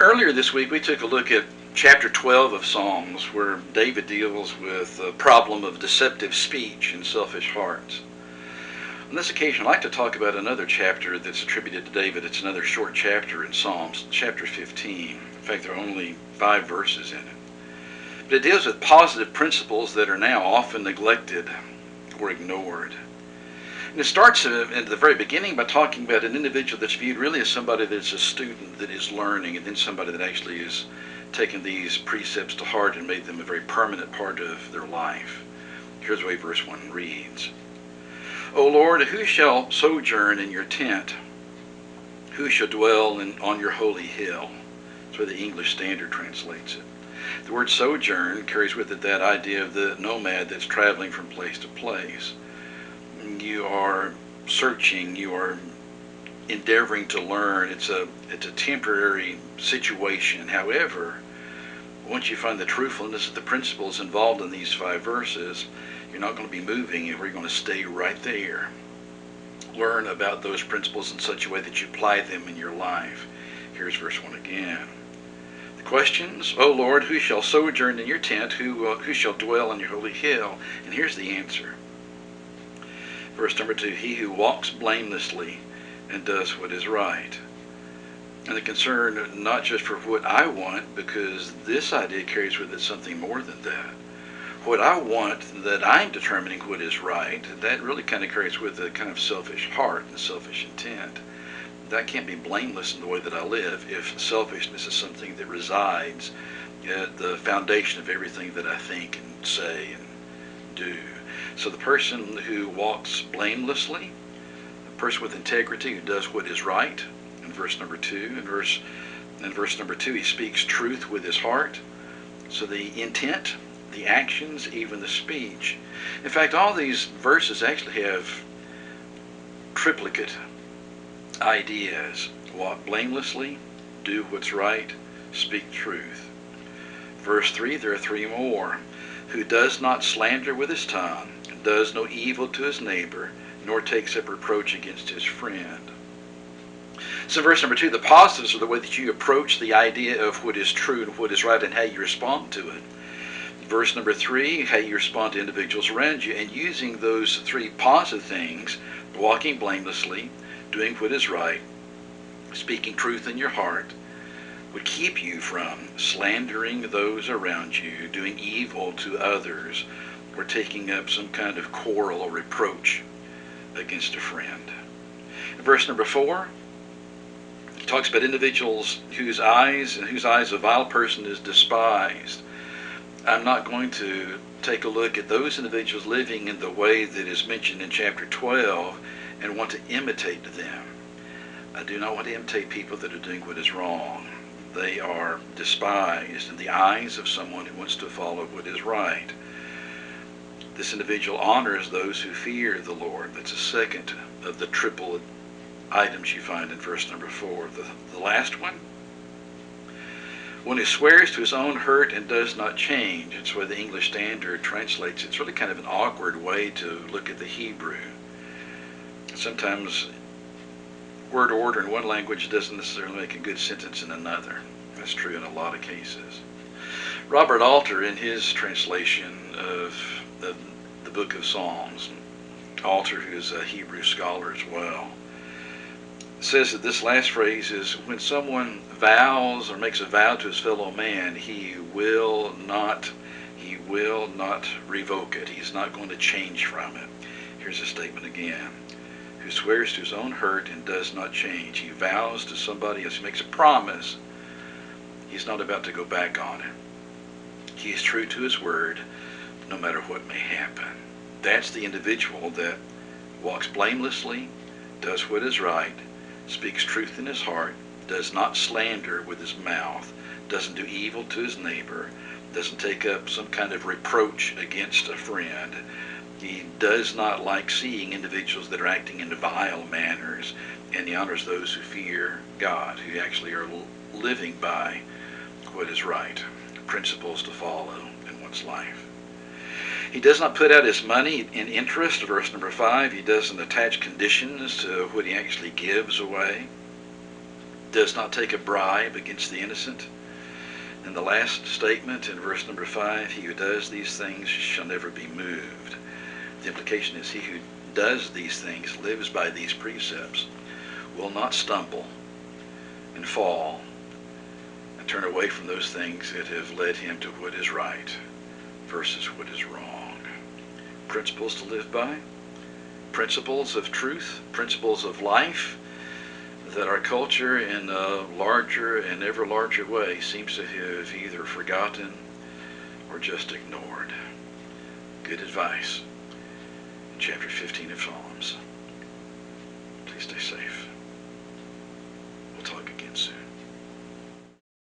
Earlier this week, we took a look at chapter 12 of Psalms, where David deals with the problem of deceptive speech and selfish hearts. On this occasion, I'd like to talk about another chapter that's attributed to David. It's another short chapter in Psalms, chapter 15. In fact, there are only 5 verses in it. But it deals with positive principles that are now often neglected or ignored. And it starts at the very beginning by talking about an individual that's viewed really as somebody that's a student that is learning, and then somebody that actually has taken these precepts to heart and made them a very permanent part of their life. Here's the way verse 1 reads. O Lord, who shall sojourn in your tent? Who shall dwell on your holy hill? That's where the English Standard translates it. The word sojourn carries with it that idea of the nomad that's traveling from place to place. You are searching, you are endeavoring to learn. It's a temporary situation. However, once you find the truthfulness of the principles involved in these 5 verses, you're not going to be moving, and we're going to stay right there. Learn about those principles in such a way that you apply them in your life. Here's verse 1 again. The questions, O Lord, who shall sojourn in your tent? Who shall dwell on your holy hill? And here's the answer. Verse number 2, he who walks blamelessly and does what is right. And the concern not just for what I want, because this idea carries with it something more than that. What I want, that I'm determining what is right, that really kind of carries with a kind of selfish heart and selfish intent. That can't be blameless in the way that I live if selfishness is something that resides at the foundation of everything that I think and say and do. So the person who walks blamelessly, a person with integrity who does what is right, in verse number 2, in verse number 2 he speaks truth with his heart. So the intent, the actions, even the speech. In fact, all these verses actually have triplicate ideas. Walk blamelessly, do what's right, speak truth. Verse 3, there are 3 more. Who does not slander with his tongue, does no evil to his neighbor, nor takes up reproach against his friend. So verse number 2, the positives are the way that you approach the idea of what is true and what is right and how you respond to it. Verse number 3, how you respond to individuals around you, and using those 3 positive things, walking blamelessly, doing what is right, speaking truth in your heart, would keep you from slandering those around you, doing evil to others, or taking up some kind of quarrel or reproach against a friend. In verse number 4, he talks about individuals whose eyes a vile person is despised. I'm not going to take a look at those individuals living in the way that is mentioned in chapter 12 and want to imitate them. I do not want to imitate people that are doing what is wrong. They are despised in the eyes of someone who wants to follow what is right. This individual honors those who fear the Lord. That's a second of the triple items you find in verse number 4. The last one who swears to his own hurt and does not change. It's why the English Standard translates. It's really kind of an awkward way to look at the Hebrew. Sometimes word order in one language doesn't necessarily make a good sentence in another. That's true in a lot of cases. Robert Alter, in his translation of the book of Psalms, Alter, who is a Hebrew scholar as well, says that this last phrase is when someone vows or makes a vow to his fellow man, he will not revoke it. He's not going to change from it. Here's a statement again. Who swears to his own hurt and does not change. He vows to somebody else. He makes a promise. He's not about to go back on it. He is true to his word no matter what may happen. That's the individual that walks blamelessly, does what is right, speaks truth in his heart, does not slander with his mouth, doesn't do evil to his neighbor, doesn't take up some kind of reproach against a friend. He does not like seeing individuals that are acting in vile manners, and he honors those who fear God, who actually are living by what is right, principles to follow in one's life. He does not put out his money in interest, verse number 5. He doesn't attach conditions to what he actually gives away. does not take a bribe against the innocent. And the last statement in verse number 5, he who does these things shall never be moved. The implication is he who does these things, lives by these precepts, will not stumble and fall and turn away from those things that have led him to what is right versus what is wrong. Principles to live by, principles of truth, principles of life that our culture in a larger and ever larger way seems to have either forgotten or just ignored. Good advice in chapter 15 of Psalms. Please stay safe. We'll talk again.